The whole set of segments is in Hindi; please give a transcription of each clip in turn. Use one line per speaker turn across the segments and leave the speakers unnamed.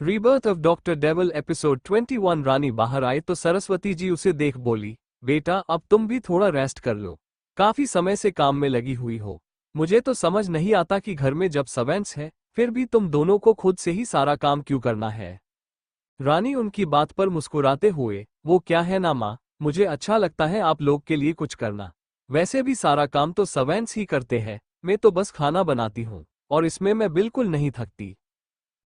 Rebirth of doctor devil episode 21। रानी बाहर आए तो सरस्वती जी उसे देख बोली, बेटा अब तुम भी थोड़ा रेस्ट कर लो। काफी समय से काम में लगी हुई हो। मुझे तो समझ नहीं आता कि घर में जब सर्वेंट्स है फिर भी तुम दोनों को खुद से ही सारा काम क्यों करना है। रानी उनकी बात पर मुस्कुराते हुए, वो क्या है ना माँ, मुझे अच्छा लगता है आप लोग के लिए कुछ करना। वैसे भी सारा काम तो सर्वेंट्स ही करते हैं, मैं तो बस खाना बनाती हूँ और इसमें मैं बिल्कुल नहीं थकती।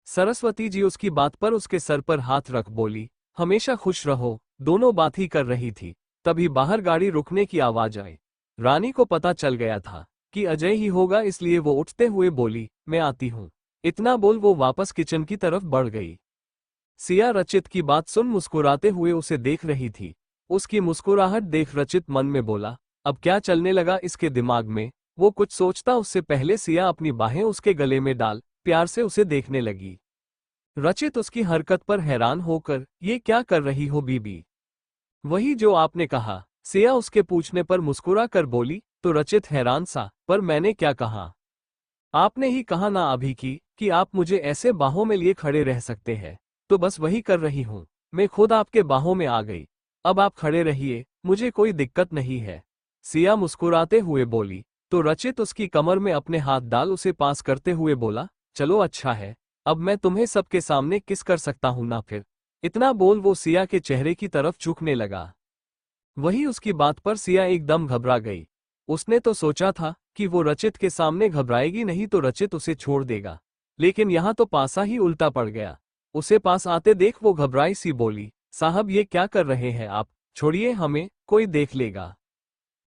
सरस्वती जी उसकी बात पर उसके सर पर हाथ रख बोली, हमेशा खुश रहो। दोनों बात ही कर रही थी, तभी बाहर गाड़ी रुकने की आवाज आई। रानी को पता चल गया था कि अजय ही होगा, इसलिए वो उठते हुए बोली, मैं आती हूँ। इतना बोल वो वापस किचन की तरफ बढ़ गई। सिया रचित की बात सुन मुस्कुराते हुए उसे देख रही थी। उसकी मुस्कुराहट देख रचित मन में बोला, अब क्या चलने लगा इसके दिमाग में। वो कुछ सोचता उससे पहले सिया अपनी बाहें उसके गले में डाल प्यार से उसे देखने लगी। रचित उसकी हरकत पर हैरान होकर, ये क्या कर रही हो बीबी? वही जो आपने कहा। सिया उसके पूछने पर मुस्कुरा कर बोली। तो रचित हैरान सा, पर मैंने क्या कहा? आपने ही कहा ना अभी कि आप मुझे ऐसे बाहों में लिए खड़े रह सकते हैं, तो बस वही कर रही हूँ। मैं खुद आपके बाहों में आ गई। अब आप खड़े रहिए, मुझे कोई दिक्कत नहीं है। सिया मुस्कुराते हुए बोली। तो रचित उसकी कमर में अपने हाथ डाल उसे पास करते हुए बोला, चलो अच्छा है, अब मैं तुम्हें सबके सामने किस कर सकता हूं ना फिर। इतना बोल वो सिया के चेहरे की तरफ झुकने लगा। वही उसकी बात पर सिया एकदम घबरा गई। उसने तो सोचा था कि वो रचित के सामने घबराएगी नहीं तो रचित उसे छोड़ देगा, लेकिन यहाँ तो पासा ही उल्टा पड़ गया। उसे पास आते देख वो घबराई सी बोली, साहब ये क्या कर रहे हैं आप, छोड़िए हमें, कोई देख लेगा।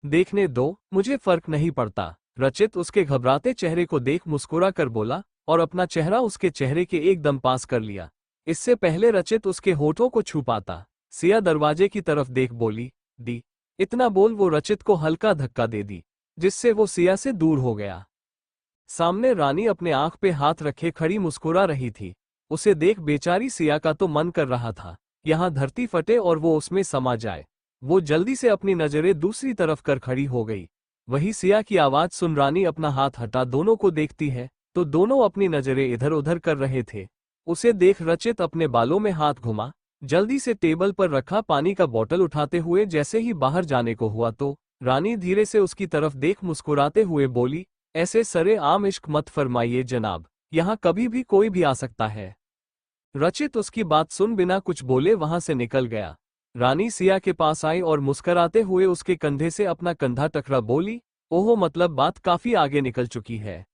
देखने दो, मुझे फर्क नहीं पड़ता। रचित उसके घबराते चेहरे को देख मुस्कुरा कर बोला और अपना चेहरा उसके चेहरे के एकदम पास कर लिया। इससे पहले रचित उसके होठों को छू पाता, सिया दरवाजे की तरफ देख बोली, दी। इतना बोल वो रचित को हल्का धक्का दे दी, जिससे वो सिया से दूर हो गया। सामने रानी अपने आंख पे हाथ रखे खड़ी मुस्कुरा रही थी। उसे देख बेचारी सिया का तो मन कर रहा था यहाँ धरती फटे और वो उसमें समा जाए। वो जल्दी से अपनी नजरें दूसरी तरफ कर खड़ी हो गई। वही सिया की आवाज सुन रानी अपना हाथ हटा दोनों को देखती है, तो दोनों अपनी नजरें इधर उधर कर रहे थे। उसे देख रचित अपने बालों में हाथ घुमा, जल्दी से टेबल पर रखा पानी का बोतल उठाते हुए जैसे ही बाहर जाने को हुआ तो रानी धीरे से उसकी तरफ देख मुस्कुराते हुए बोली, ऐसे सरे आम इश्क मत फरमाइए जनाब, यहाँ कभी भी कोई भी आ सकता है। रचित उसकी बात सुन बिना कुछ बोले वहां से निकल गया। रानी सिया के पास आई और मुस्कराते हुए उसके कंधे से अपना कंधा टकरा बोली, ओहो मतलब बात काफी आगे निकल चुकी है।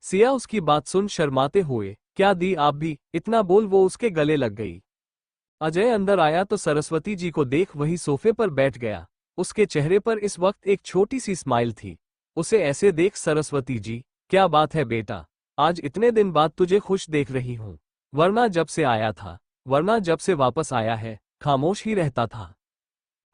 सिया उसकी बात सुन शर्माते हुए, क्या दी आप भी, इतना बोल वो उसके गले लग गई। अजय अंदर आया तो सरस्वती जी को देख वही सोफे पर बैठ गया। उसके चेहरे पर इस वक्त एक छोटी सी स्माइल थी। उसे ऐसे देख सरस्वती जी, क्या बात है बेटा, आज इतने दिन बाद तुझे खुश देख रही हूँ। वरना जब से वापस आया है खामोश ही रहता था।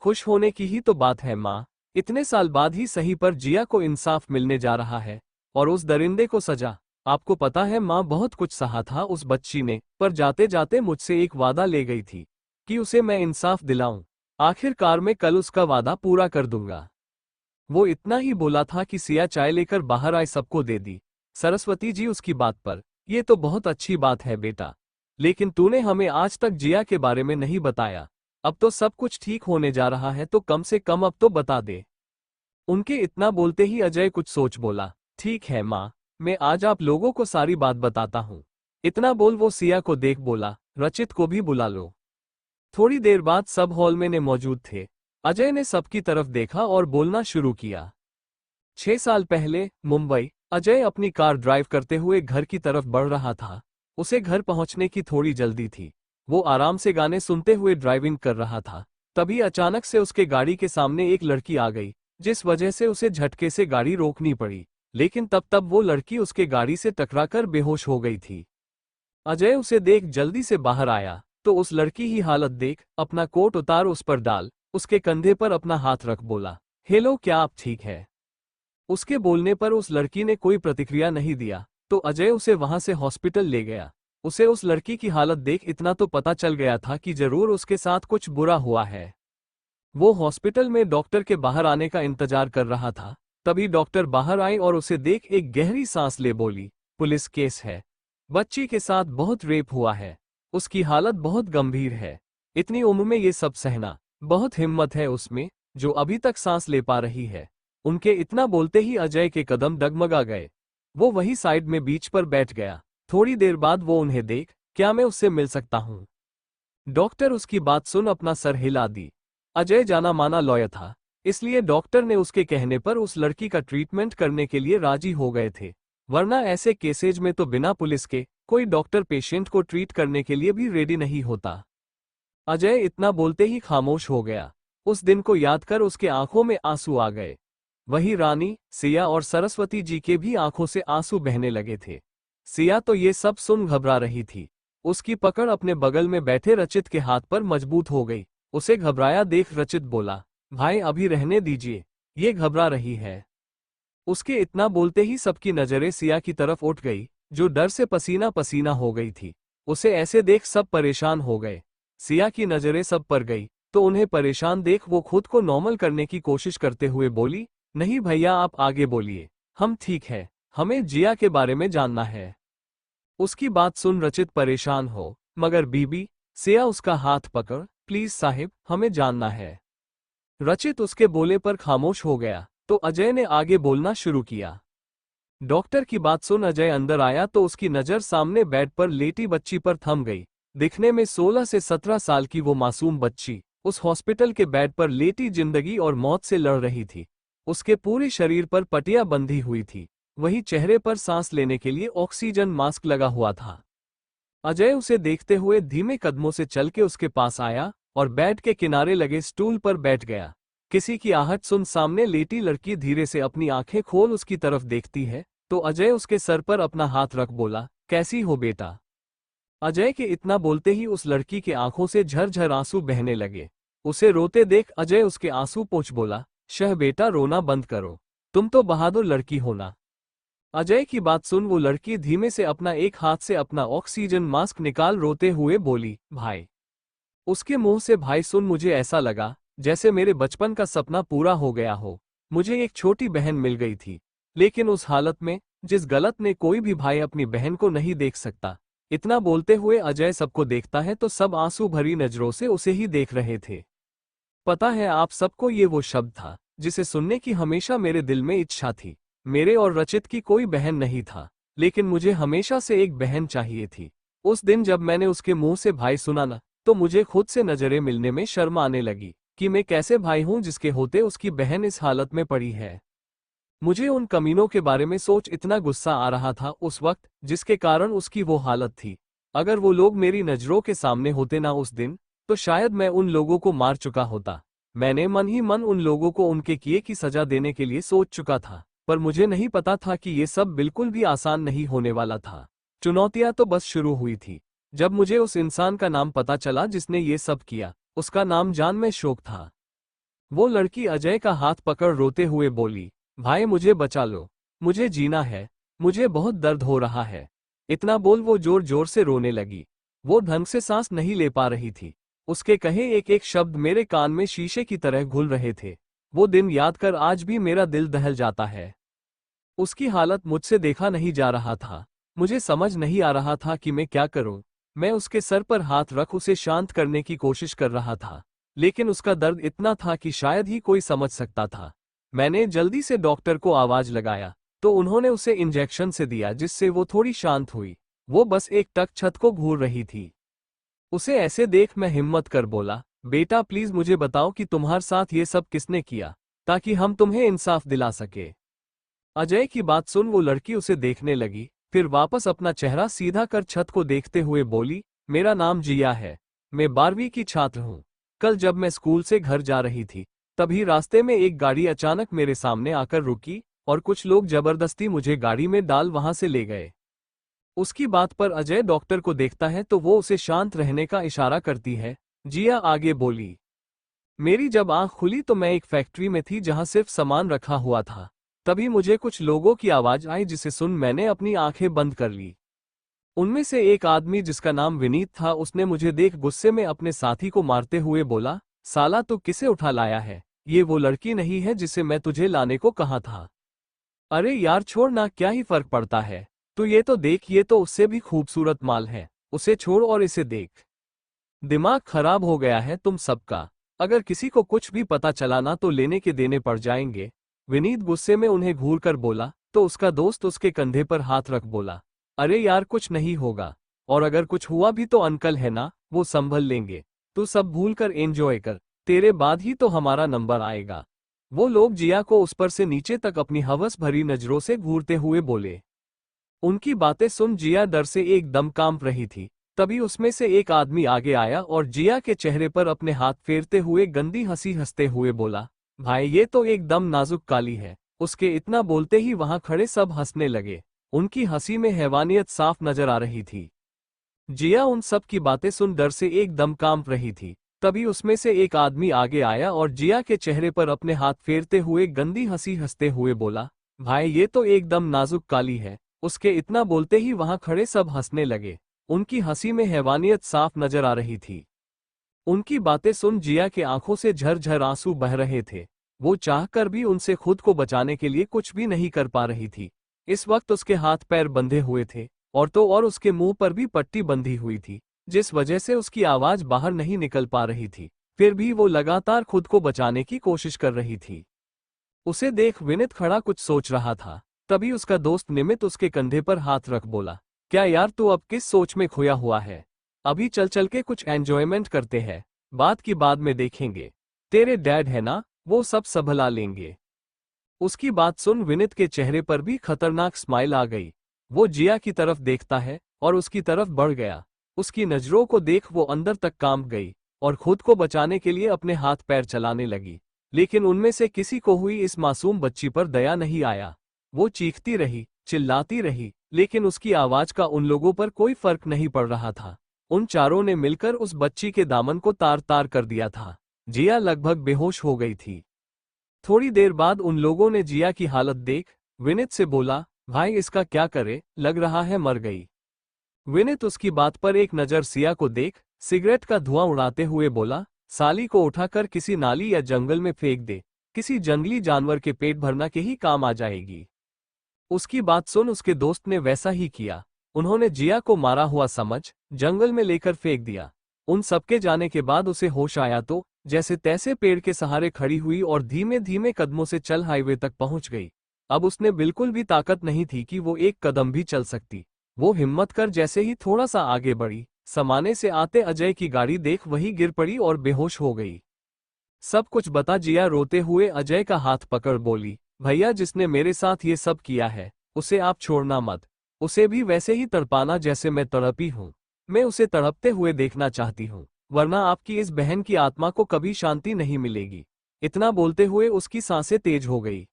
खुश होने की ही तो बात है माँ, इतने साल बाद ही सही पर जिया को इंसाफ मिलने जा रहा है और उस दरिंदे को सजा। आपको पता है माँ, बहुत कुछ सहा था उस बच्ची ने, पर जाते जाते मुझसे एक वादा ले गई थी कि उसे मैं इंसाफ दिलाऊं। आखिरकार मैं कल उसका वादा पूरा कर दूंगा। वो इतना ही बोला था कि सिया चाय लेकर बाहर आए सबको दे दी। सरस्वती जी उसकी बात पर, ये तो बहुत अच्छी बात है बेटा, लेकिन तूने हमें आज तक जिया के बारे में नहीं बताया। अब तो सब कुछ ठीक होने जा रहा है तो कम से कम अब तो बता दे। उनके इतना बोलते ही अजय कुछ सोच बोला, ठीक है माँ, मैं आज आप लोगों को सारी बात बताता हूँ। इतना बोल वो सिया को देख बोला, रचित को भी बुला लो। थोड़ी देर बाद सब हॉल में ने मौजूद थे। अजय ने सबकी तरफ देखा और बोलना शुरू किया। 6 साल पहले मुंबई। अजय अपनी कार ड्राइव करते हुए घर की तरफ बढ़ रहा था। उसे घर पहुंचने की थोड़ी जल्दी थी। वो आराम से गाने सुनते हुए ड्राइविंग कर रहा था। तभी अचानक से उसके गाड़ी के सामने एक लड़की आ गई, जिस वजह से उसे झटके से गाड़ी रोकनी पड़ी। लेकिन तब वो लड़की उसके गाड़ी से टकराकर बेहोश हो गई थी। अजय उसे देख जल्दी से बाहर आया तो उस लड़की ही हालत देख अपना कोट उतार उस पर डाल उसके कंधे पर अपना हाथ रख बोला, हेलो क्या आप ठीक है? उसके बोलने पर उस लड़की ने कोई प्रतिक्रिया नहीं दिया तो अजय उसे वहां से हॉस्पिटल ले गया। उसे उस लड़की की हालत देख इतना तो पता चल गया था कि जरूर उसके साथ कुछ बुरा हुआ है। वो हॉस्पिटल में डॉक्टर के बाहर आने का इंतजार कर रहा था। तभी डॉक्टर बाहर आई और उसे देख एक गहरी सांस ले बोली, पुलिस केस है, बच्ची के साथ बहुत रेप हुआ है। उसकी हालत बहुत गंभीर है। इतनी उम्र में ये सब सहना, बहुत हिम्मत है उसमें, जो अभी तक सांस ले पा रही है। उनके इतना बोलते ही अजय के कदम डगमगा गए। वो वही साइड में बीच पर बैठ गया। थोड़ी देर बाद वो उन्हें देख, क्या मैं उससे मिल सकता हूँ? डॉक्टर उसकी बात सुन अपना सर हिला दी। अजय जाना माना लॉयर था, इसलिए डॉक्टर ने उसके कहने पर उस लड़की का ट्रीटमेंट करने के लिए राजी हो गए थे। वरना ऐसे केसेज में तो बिना पुलिस के कोई डॉक्टर पेशेंट को ट्रीट करने के लिए भी रेडी नहीं होता। अजय इतना बोलते ही खामोश हो गया। उस दिन को याद कर उसके आंखों में आंसू आ गए। वही रानी, सिया और सरस्वती जी के भी आंखों से आंसू बहने लगे थे। सिया तो ये सब सुन घबरा रही थी। उसकी पकड़ अपने बगल में बैठे रचित के हाथ पर मजबूत हो गई। उसे घबराया देख रचित बोला, भाई अभी रहने दीजिए, ये घबरा रही है। उसके इतना बोलते ही सबकी नजरें सिया की तरफ उठ गई, जो डर से पसीना पसीना हो गई थी। उसे ऐसे देख सब परेशान हो गए। सिया की नजरें सब पर गई, तो उन्हें परेशान देख वो खुद को नॉर्मल करने की कोशिश करते हुए बोली, नहीं भैया आप आगे बोलिए, हम ठीक है, हमें जिया के बारे में जानना है। उसकी बात सुन रचित परेशान हो, मगर बीबी, सिया उसका हाथ पकड़, प्लीज साहिब, हमें जानना है। रचित उसके बोले पर खामोश हो गया, तो अजय ने आगे बोलना शुरू किया। डॉक्टर की बात सुन अजय अंदर आया तो उसकी नजर सामने बेड पर लेटी बच्ची पर थम गई। दिखने में 16 से 17 साल की वो मासूम बच्ची उस हॉस्पिटल के बेड पर लेटी जिंदगी और मौत से लड़ रही थी। उसके पूरे शरीर पर पट्टियां बंधी हुई थी, वही चेहरे पर सांस लेने के लिए ऑक्सीजन मास्क लगा हुआ था। अजय उसे देखते हुए धीमे कदमों से चल के उसके पास आया और बेड के किनारे लगे स्टूल पर बैठ गया। किसी की आहट सुन सामने लेटी लड़की धीरे से अपनी आंखें खोल उसकी तरफ देखती है, तो अजय उसके सर पर अपना हाथ रख बोला, कैसी हो बेटा? अजय के इतना बोलते ही उस लड़की के आंखों से झरझर आंसू बहने लगे। उसे रोते देख अजय उसके आंसू पोंछ बोला, शह बेटा रोना बंद करो, तुम तो बहादुर लड़की हो ना। अजय की बात सुन वो लड़की धीमे से अपना एक हाथ से अपना ऑक्सीजन मास्क निकाल रोते हुए बोली, भाई। उसके मुंह से भाई सुन मुझे ऐसा लगा जैसे मेरे बचपन का सपना पूरा हो गया हो। मुझे एक छोटी बहन मिल गई थी, लेकिन उस हालत में जिस गलत में कोई भी भाई अपनी बहन को नहीं देख सकता। इतना बोलते हुए अजय सबको देखता है तो सब आंसू भरी नजरों से उसे ही देख रहे थे। पता है आप सबको ये वो शब्द था जिसे सुनने की हमेशा मेरे दिल में इच्छा थी। मेरे और रचित की कोई बहन नहीं था, लेकिन मुझे हमेशा से एक बहन चाहिए थी। उस दिन जब मैंने उसके मुंह से भाई सुना ना, तो मुझे खुद से नजरें मिलने में शर्म आने लगी कि मैं कैसे भाई हूं जिसके होते उसकी बहन इस हालत में पड़ी है। मुझे उन कमीनों के बारे में सोच इतना गुस्सा आ रहा था उस वक्त, जिसके कारण उसकी वो हालत थी। अगर वो लोग मेरी नजरों के सामने होते ना उस दिन, तो शायद मैं उन लोगों को मार चुका होता। मैंने मन ही मन उन लोगों को उनके किए की सजा देने के लिए सोच चुका था, पर मुझे नहीं पता था कि ये सब बिल्कुल भी आसान नहीं होने वाला था। चुनौतियां तो बस शुरू हुई थी। जब मुझे उस इंसान का नाम पता चला जिसने ये सब किया, उसका नाम जान में शोक था। वो लड़की अजय का हाथ पकड़ रोते हुए बोली, भाई मुझे बचा लो, मुझे जीना है, मुझे बहुत दर्द हो रहा है। इतना बोल वो जोर जोर से रोने लगी। वो ढंग से सांस नहीं ले पा रही थी। उसके कहे एक एक शब्द मेरे कान में शीशे की तरह घुल रहे थे। वो दिन याद कर आज भी मेरा दिल दहल जाता है। उसकी हालत मुझसे देखा नहीं जा रहा था। मुझे समझ नहीं आ रहा था कि मैं क्या करूं। मैं उसके सर पर हाथ रख उसे शांत करने की कोशिश कर रहा था, लेकिन उसका दर्द इतना था कि शायद ही कोई समझ सकता था। मैंने जल्दी से डॉक्टर को आवाज लगाया, तो उन्होंने उसे इंजेक्शन से दिया जिससे वो थोड़ी शांत हुई। वो बस एक टक छत को घूर रही थी। उसे ऐसे देख मैं हिम्मत कर बोला, बेटा प्लीज मुझे बताओ कि तुम्हारे साथ ये सब किसने किया, ताकि हम तुम्हें इंसाफ दिला सके। अजय की बात सुन वो लड़की उसे देखने लगी, फिर वापस अपना चेहरा सीधा कर छत को देखते हुए बोली, मेरा नाम जिया है, मैं 12वीं की छात्र हूँ। कल जब मैं स्कूल से घर जा रही थी, तभी रास्ते में एक गाड़ी अचानक मेरे सामने आकर रुकी और कुछ लोग जबरदस्ती मुझे गाड़ी में डाल वहां से ले गए। उसकी बात पर अजय डॉक्टर को देखता है तो वो उसे शांत रहने का इशारा करती है। जिया आगे बोली, मेरी जब आंख खुली तो मैं एक फैक्ट्री में थी जहां सिर्फ सामान रखा हुआ था। तभी मुझे कुछ लोगों की आवाज आई जिसे सुन मैंने अपनी आंखें बंद कर ली। उनमें से एक आदमी जिसका नाम विनीत था, उसने मुझे देख गुस्से में अपने साथी को मारते हुए बोला, साला तू किसे उठा लाया है, ये वो लड़की नहीं है जिसे मैं तुझे लाने को कहा था। अरे यार छोड़ ना, क्या ही फर्क पड़ता है, तो ये तो देख, ये तो उससे भी खूबसूरत माल है। उसे छोड़ और इसे देख। दिमाग खराब हो गया है तुम सबका। अगर किसी को कुछ भी पता चला ना तो लेने के देने पड़ जाएंगे। विनीत गुस्से में उन्हें घूर कर बोला तो उसका दोस्त उसके कंधे पर हाथ रख बोला, अरे यार कुछ नहीं होगा, और अगर कुछ हुआ भी तो अंकल है ना, वो संभल लेंगे। तू सब भूल कर एंजॉय कर, तेरे बाद ही तो हमारा नंबर आएगा। वो लोग जिया को उस पर से नीचे तक अपनी हवस भरी नजरों से घूरते हुए बोले। उनकी बातें सुन जिया डर से एकदम कांप रही थी। तभी उसमें से एक आदमी आगे आया और जिया के चेहरे पर अपने हाथ फेरते हुए गंदी हंसी हंसते हुए बोला, भाई ये तो एकदम नाजुक काली है। उसके इतना बोलते ही वहां खड़े सब हंसने लगे। उनकी हंसी में हैवानियत साफ नजर आ रही थी। जिया उन सब की बातें सुन डर से एकदम कांप रही थी। तभी उसमें से एक आदमी आगे आया और जिया के चेहरे पर अपने हाथ फेरते हुए गंदी हंसी हंसते हुए बोला, भाई ये तो एकदम नाजुक काली है। उसके इतना बोलते ही वहां खड़े सब हंसने लगे। उनकी हंसी में हैवानियत साफ नजर आ रही थी। उनकी बातें सुन जिया के आंखों से झरझर आंसू बह रहे थे। वो चाहकर भी उनसे खुद को बचाने के लिए कुछ भी नहीं कर पा रही थी। इस वक्त उसके हाथ पैर बंधे हुए थे और तो और उसके मुंह पर भी पट्टी बंधी हुई थी, जिस वजह से उसकी आवाज बाहर नहीं निकल पा रही थी। फिर भी वो लगातार खुद को बचाने की कोशिश कर रही थी। उसे देख विनित खड़ा कुछ सोच रहा था। तभी उसका दोस्त निमित उसके कंधे पर हाथ रख बोला, क्या यार तू अब किस सोच में खोया हुआ है? अभी चल चल के कुछ एंजॉयमेंट करते हैं, बात की बाद में देखेंगे। तेरे डैड है ना, वो सब संभला लेंगे। उसकी बात सुन विनित के चेहरे पर भी खतरनाक स्माइल आ गई। वो जिया की तरफ देखता है और उसकी तरफ बढ़ गया। उसकी नजरों को देख वो अंदर तक कांप गई और खुद को बचाने के लिए अपने हाथ पैर चलाने लगी। लेकिन उनमें से किसी को हुई इस मासूम बच्ची पर दया नहीं आया। वो चीखती रही, चिल्लाती रही, लेकिन उसकी आवाज का उन लोगों पर कोई फर्क नहीं पड़ रहा था। उन चारों ने मिलकर उस बच्ची के दामन को तार तार कर दिया था। जिया लगभग बेहोश हो गई थी। थोड़ी देर बाद उन लोगों ने जिया की हालत देख विनित से बोला, भाई इसका क्या करे, लग रहा है मर गई। विनित उसकी बात पर एक नजर सिया को देख सिगरेट का धुआं उड़ाते हुए बोला, साली को उठाकर किसी नाली या जंगल में फेंक दे, किसी जंगली जानवर के पेट भरना के ही काम आ जाएगी। उसकी बात सुन उसके दोस्त ने वैसा ही किया। उन्होंने जिया को मारा हुआ समझ जंगल में लेकर फेंक दिया। उन सबके जाने के बाद उसे होश आया तो जैसे तैसे पेड़ के सहारे खड़ी हुई और धीमे धीमे कदमों से चल हाईवे तक पहुंच गई। अब उसने बिल्कुल भी ताकत नहीं थी कि वो एक कदम भी चल सकती। वो हिम्मत कर जैसे ही थोड़ा सा आगे बढ़ी, समाने से आते अजय की गाड़ी देख वही गिर पड़ी और बेहोश हो गई। सब कुछ बता, जिया रोते हुए अजय का हाथ पकड़ बोली, भैया जिसने मेरे साथ ये सब किया है उसे आप छोड़ना मत। उसे भी वैसे ही तड़पाना जैसे मैं तड़पी हूँ। मैं उसे तड़पते हुए देखना चाहती हूँ, वरना आपकी इस बहन की आत्मा को कभी शांति नहीं मिलेगी। इतना बोलते हुए उसकी सांसें तेज हो गई।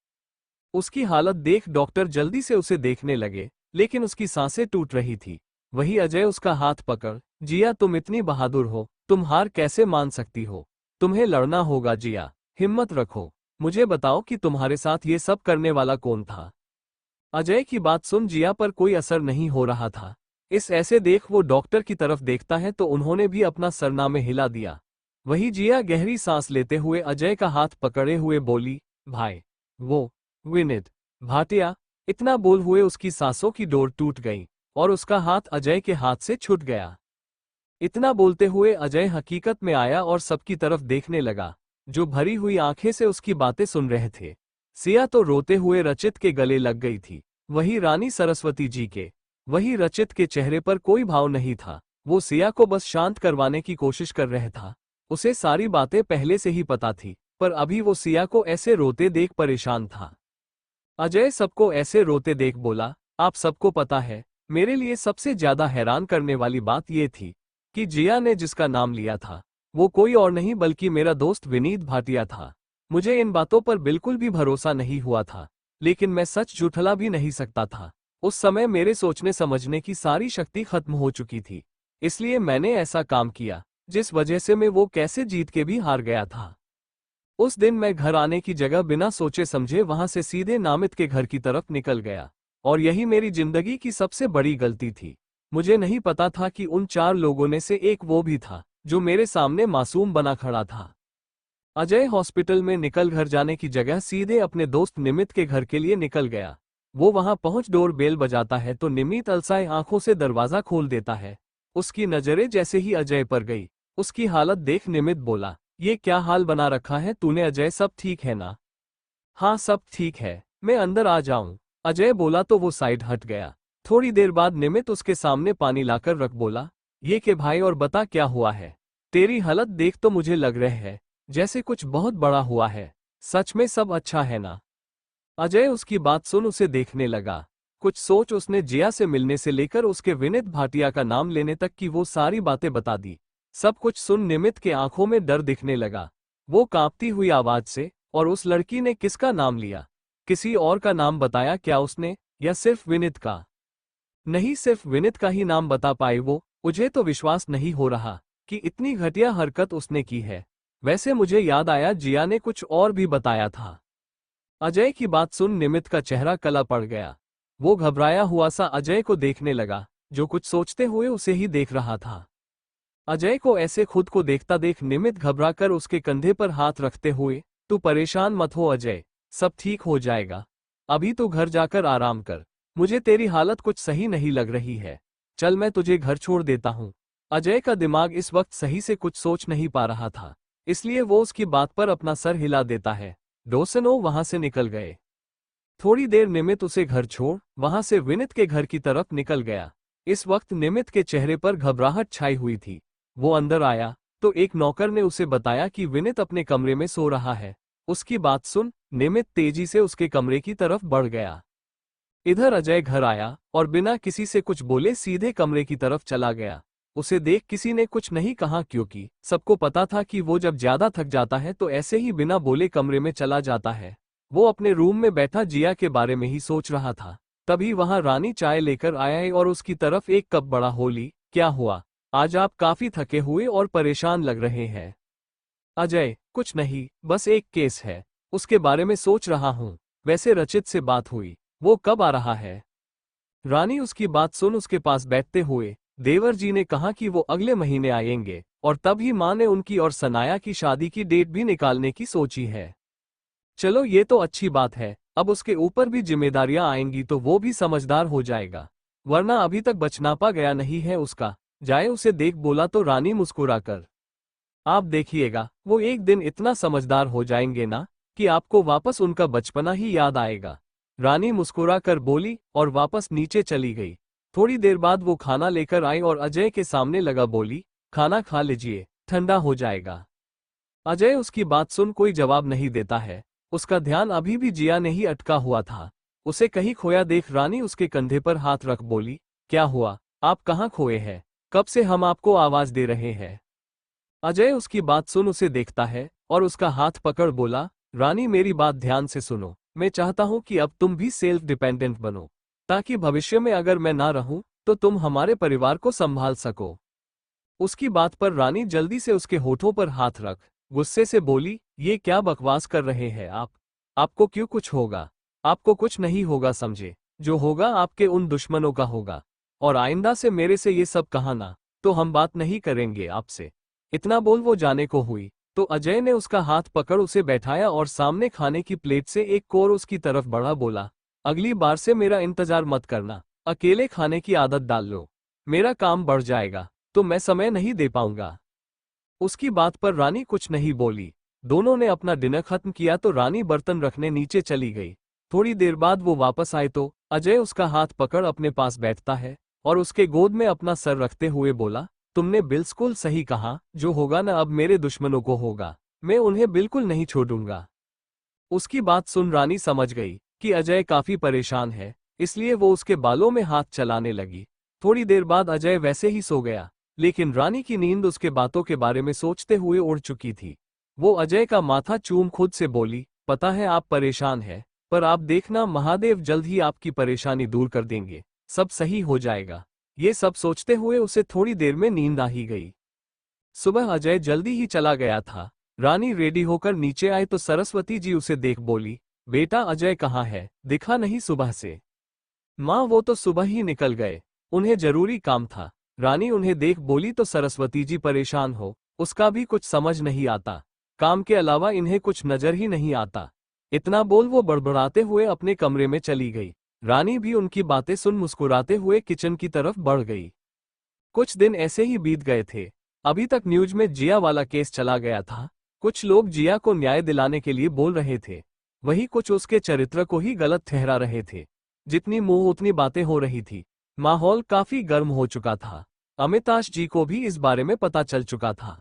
उसकी हालत देख डॉक्टर जल्दी से उसे देखने लगे, लेकिन उसकी सांसें टूट रही थी। वही अजय उसका हाथ पकड़, जिया तुम इतनी बहादुर हो, तुम हार कैसे मान सकती हो? तुम्हें लड़ना होगा जिया, हिम्मत रखो। मुझे बताओ कि तुम्हारे साथ ये सब करने वाला कौन था? अजय की बात सुन जिया पर कोई असर नहीं हो रहा था। इस ऐसे देख वो डॉक्टर की तरफ देखता है तो उन्होंने भी अपना सरनामे हिला दिया। वही जिया गहरी सांस लेते हुए अजय का हाथ पकड़े हुए बोली, भाई वो विनित भाटिया। इतना बोल हुए उसकी सांसों की डोर टूट गई और उसका हाथ अजय के हाथ से छूट गया। इतना बोलते हुए अजय हकीकत में आया और सबकी तरफ देखने लगा, जो भरी हुई आंखें से उसकी बातें सुन रहे थे। सिया तो रोते हुए रचित के गले लग गई थी, वही रानी सरस्वती जी के। वही रचित के चेहरे पर कोई भाव नहीं था। वो सिया को बस शांत करवाने की कोशिश कर रहा था। उसे सारी बातें पहले से ही पता थी, पर अभी वो सिया को ऐसे रोते देख परेशान था। अजय सबको ऐसे रोते देख बोला, आप सबको पता है, मेरे लिए सबसे ज्यादा हैरान करने वाली बात ये थी कि जिया ने जिसका नाम लिया था वो कोई और नहीं बल्कि मेरा दोस्त विनीत भाटिया था। मुझे इन बातों पर बिल्कुल भी भरोसा नहीं हुआ था, लेकिन मैं सच झूठला भी नहीं सकता था। उस समय मेरे सोचने समझने की सारी शक्ति खत्म हो चुकी थी, इसलिए मैंने ऐसा काम किया जिस वजह से मैं वो कैसे जीत के भी हार गया था। उस दिन मैं घर आने की जगह बिना सोचे समझे वहां से सीधे नामित के घर की तरफ निकल गया, और यही मेरी जिंदगी की सबसे बड़ी गलती थी। मुझे नहीं पता था कि उन 4 लोगों में से एक वो भी था जो मेरे सामने मासूम बना खड़ा था। अजय हॉस्पिटल में निकल घर जाने की जगह सीधे अपने दोस्त निमित के घर के लिए निकल गया। वो वहां पहुंच डोर बेल बजाता है तो निमित अलसाए आंखों से दरवाजा खोल देता है उसकी नजरें जैसे ही अजय पर गई, उसकी हालत देख निमित बोला, ये क्या हाल बना रखा है तूने अजय, सब ठीक है ना? हाँ सब ठीक है, मैं अंदर आ जाऊं? अजय बोला तो वो साइड हट गया। थोड़ी देर बाद निमित उसके सामने पानी लाकर रख बोला, ये के भाई और बता क्या हुआ है? तेरी हालत देख तो मुझे लग रहा है जैसे कुछ बहुत बड़ा हुआ है, सच में सब अच्छा है ना? अजय उसकी बात सुन उसे देखने लगा। कुछ सोच उसने जिया से मिलने से लेकर उसके विनीत भाटिया का नाम लेने तक की वो सारी बातें बता दी। सब कुछ सुन निमित के आंखों में डर दिखने लगा। वो कांपती हुई आवाज से, और उस लड़की ने किसका नाम लिया? किसी और का नाम बताया क्या उसने, या सिर्फ विनीत का? नहीं, सिर्फ विनीत का ही नाम बता पाई वो। मुझे तो विश्वास नहीं हो रहा कि इतनी घटिया हरकत उसने की है। वैसे मुझे याद आया जिया ने कुछ और भी बताया था। अजय की बात सुन निमित का चेहरा काला पड़ गया। वो घबराया हुआ सा अजय को देखने लगा, जो कुछ सोचते हुए उसे ही देख रहा था। अजय को ऐसे खुद को देखता देख निमित घबराकर उसके कंधे पर हाथ रखते हुए, तू परेशान मत हो अजय, सब ठीक हो जाएगा। अभी तो घर जाकर आराम कर। मुझे तेरी हालत कुछ सही नहीं लग रही है। चल मैं तुझे घर छोड़ देता हूँ। अजय का दिमाग इस वक्त सही से कुछ सोच नहीं पा रहा था, इसलिए वो उसकी बात पर अपना सर हिला देता है। दोनों वहां से निकल गए। थोड़ी देर निमित उसे घर छोड़ वहां से विनीत के घर की तरफ निकल गया। इस वक्त निमित के चेहरे पर घबराहट छाई हुई थी। वो अंदर आया तो एक नौकर ने उसे बताया कि विनीत अपने कमरे में सो रहा है। उसकी बात सुन निमित तेजी से उसके कमरे की तरफ बढ़ गया। इधर अजय घर आया और बिना किसी से कुछ बोले सीधे कमरे की तरफ चला गया। उसे देख किसी ने कुछ नहीं कहा, क्योंकि सबको पता था कि वो जब ज्यादा थक जाता है तो ऐसे ही बिना बोले कमरे में चला जाता है। वो अपने रूम में बैठा जिया के बारे में ही सोच रहा था। तभी वहां रानी चाय लेकर आया और उसकी तरफ एक कप बड़ा होली, क्या हुआ? आज आप काफी थके हुए और परेशान लग रहे हैं। अजय, कुछ नहीं, बस एक केस है, उसके बारे में सोच रहा हूँ। वैसे रचित से बात हुई? वो कब आ रहा है? रानी उसकी बात सुन उसके पास बैठते हुए, देवर जी ने कहा कि वो अगले महीने आएंगे, और तब ही माँ ने उनकी और सनाया की शादी की डेट भी निकालने की सोची है। चलो ये तो अच्छी बात है, अब उसके ऊपर भी जिम्मेदारियां आएंगी तो वो भी समझदार हो जाएगा, वरना अभी तक बचनापा गया नहीं है उसका। जाए उसे देख बोला तो रानी मुस्कुराकर, आप देखिएगा वो एक दिन इतना समझदार हो जाएंगे ना कि आपको वापस उनका बचपना ही याद आएगा। रानी मुस्कुरा कर बोली और वापस नीचे चली गई। थोड़ी देर बाद वो खाना लेकर आई और अजय के सामने लगा बोली, खाना खा लीजिए, ठंडा हो जाएगा। अजय उसकी बात सुन कोई जवाब नहीं देता है। उसका ध्यान अभी भी जिया ने ही अटका हुआ था। उसे कहीं खोया देख रानी उसके कंधे पर हाथ रख बोली, क्या हुआ, आप कहाँ खोए हैं? कब से हम आपको आवाज दे रहे हैं। अजय उसकी बात सुन उसे देखता है और उसका हाथ पकड़ बोला, रानी मेरी बात ध्यान से सुनो, मैं चाहता हूं कि अब तुम भी सेल्फ डिपेंडेंट बनो, ताकि भविष्य में अगर मैं ना रहूं तो तुम हमारे परिवार को संभाल सको। उसकी बात पर रानी जल्दी से उसके होठों पर हाथ रख गुस्से से बोली, ये क्या बकवास कर रहे हैं आप? आपको क्यों कुछ होगा? आपको कुछ नहीं होगा समझे, जो होगा आपके उन दुश्मनों का होगा। और आइंदा से मेरे से ये सब कहा ना, तो हम बात नहीं करेंगे आपसे। इतना बोल वो जाने को हुई तो अजय ने उसका हाथ पकड़ उसे बैठाया और सामने खाने की प्लेट से एक कोर उसकी तरफ बढ़ा, बोला, अगली बार से मेरा इंतजार मत करना, अकेले खाने की आदत डाल लो, मेरा काम बढ़ जाएगा तो मैं समय नहीं दे पाऊंगा। उसकी बात पर रानी कुछ नहीं बोली। दोनों ने अपना डिनर खत्म किया तो रानी बर्तन रखने नीचे चली गई। थोड़ी देर बाद वो वापस आए तो अजय उसका हाथ पकड़ अपने पास बैठता है और उसके गोद में अपना सर रखते हुए बोला, तुमने बिल्कुल सही कहा, जो होगा ना अब मेरे दुश्मनों को होगा, मैं उन्हें बिल्कुल नहीं छोड़ूंगा। उसकी बात सुन रानी समझ गई कि अजय काफी परेशान है, इसलिए वो उसके बालों में हाथ चलाने लगी। थोड़ी देर बाद अजय वैसे ही सो गया, लेकिन रानी की नींद उसके बातों के बारे में सोचते हुए उड़ चुकी थी। वो अजय का माथा चूम खुद से बोली, पता है आप परेशान हैं, पर आप देखना महादेव जल्द ही आपकी परेशानी दूर कर देंगे, सब सही हो जाएगा। ये सब सोचते हुए उसे थोड़ी देर में नींद आ ही गई। सुबह अजय जल्दी ही चला गया था। रानी रेडी होकर नीचे आए तो सरस्वती जी उसे देख बोली, बेटा अजय कहाँ है, दिखा नहीं सुबह से। माँ वो तो सुबह ही निकल गए, उन्हें जरूरी काम था। रानी उन्हें देख बोली तो सरस्वती जी परेशान हो, उसका भी कुछ समझ नहीं आता, काम के अलावा इन्हें कुछ नजर ही नहीं आता। इतना बोल वो बड़बड़ाते हुए अपने कमरे में चली गई। रानी भी उनकी बातें सुन मुस्कुराते हुए किचन की तरफ बढ़ गई। कुछ दिन ऐसे ही बीत गए थे। अभी तक न्यूज में जिया वाला केस चला गया था। कुछ लोग जिया को न्याय दिलाने के लिए बोल रहे थे, वही कुछ उसके चरित्र को ही गलत ठहरा रहे थे। जितनी मुंह उतनी बातें हो रही थी। माहौल काफी गर्म हो चुका था। अमिताभ जी को भी इस बारे में पता चल चुका था।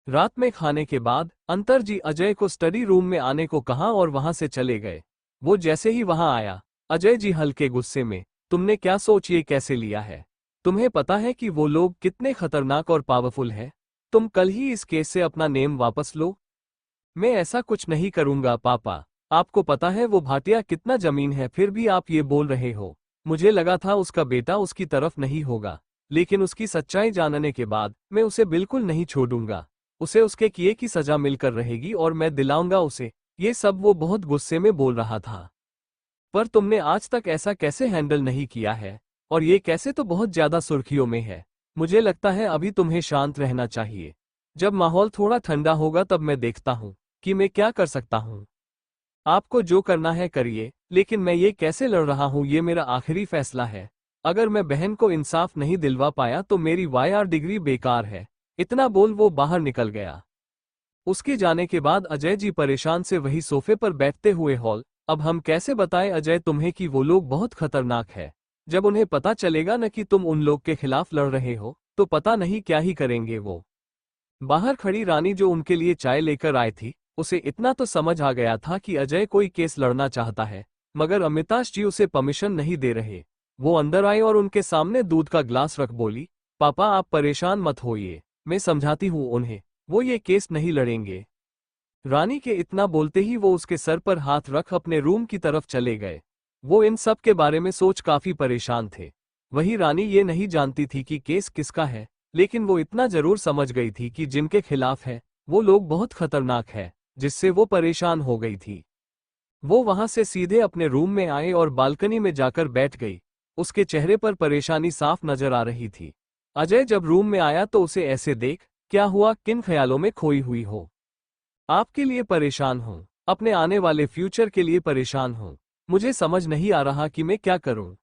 रात में खाने के बाद अंतर जी अजय को स्टडी रूम में आने को कहा और वहां से चले गए। वो जैसे ही वहां आया, अजय जी हल्के गुस्से में, तुमने क्या सोच ये कैसे लिया है? तुम्हें पता है कि वो लोग कितने खतरनाक और पावरफुल हैं? तुम कल ही इस केस से अपना नेम वापस लो। मैं ऐसा कुछ नहीं करूंगा पापा। आपको पता है वो भाटिया कितना जमीन है, फिर भी आप ये बोल रहे हो। मुझे लगा था उसका बेटा उसकी तरफ नहीं होगा, लेकिन उसकी सच्चाई जानने के बाद मैं उसे बिल्कुल नहीं छोड़ूंगा। उसे उसके किए की सजा मिलकर रहेगी और मैं दिलाऊंगा उसे। ये सब वो बहुत गुस्से में बोल रहा था। पर तुमने आज तक ऐसा कैसे हैंडल नहीं किया है? और ये कैसे तो बहुत ज्यादा सुर्खियों में है। मुझे लगता है अभी तुम्हें शांत रहना चाहिए। जब माहौल थोड़ा ठंडा होगा तब मैं देखता हूँ कि मैं क्या कर सकता हूँ। आपको जो करना है करिए, लेकिन मैं ये कैसे लड़ रहा हूँ ये मेरा आखिरी फैसला है। अगर मैं बहन को इंसाफ नहीं दिलवा पाया तो मेरी वाईआर डिग्री बेकार है। इतना बोल वो बाहर निकल गया। उसके जाने के बाद अजय जी परेशान से वही सोफे पर बैठते हुए हॉल, अब हम कैसे बताएं अजय तुम्हें कि वो लोग बहुत खतरनाक है। जब उन्हें पता चलेगा न कि तुम उन लोग के खिलाफ लड़ रहे हो, तो पता नहीं क्या ही करेंगे वो। बाहर खड़ी रानी जो उनके लिए चाय लेकर आई थी, उसे इतना तो समझ आ गया था कि अजय कोई केस लड़ना चाहता है, मगर अमिताभ जी उसे परमिशन नहीं दे रहे। वो अंदर आई और उनके सामने दूध का ग्लास रख बोली, पापा आप परेशान मत होइए, मैं समझाती हूँ उन्हें, वो ये केस नहीं लड़ेंगे। रानी के इतना बोलते ही वो उसके सर पर हाथ रख अपने रूम की तरफ चले गए। वो इन सब के बारे में सोच काफी परेशान थे। वही रानी ये नहीं जानती थी कि केस किसका है, लेकिन वो इतना जरूर समझ गई थी कि जिनके खिलाफ है वो लोग बहुत खतरनाक है, जिससे वो परेशान हो गई थी। वो वहां से सीधे अपने रूम में आए और बालकनी में जाकर बैठ गई। उसके चेहरे पर परेशानी साफ नजर आ रही थी। अजय जब रूम में आया तो उसे ऐसे देख, क्या हुआ, किन ख्यालों में खोई हुई हो? आपके लिए परेशान हूं, अपने आने वाले फ्यूचर के लिए परेशान हूं। मुझे समझ नहीं आ रहा कि मैं क्या करूं।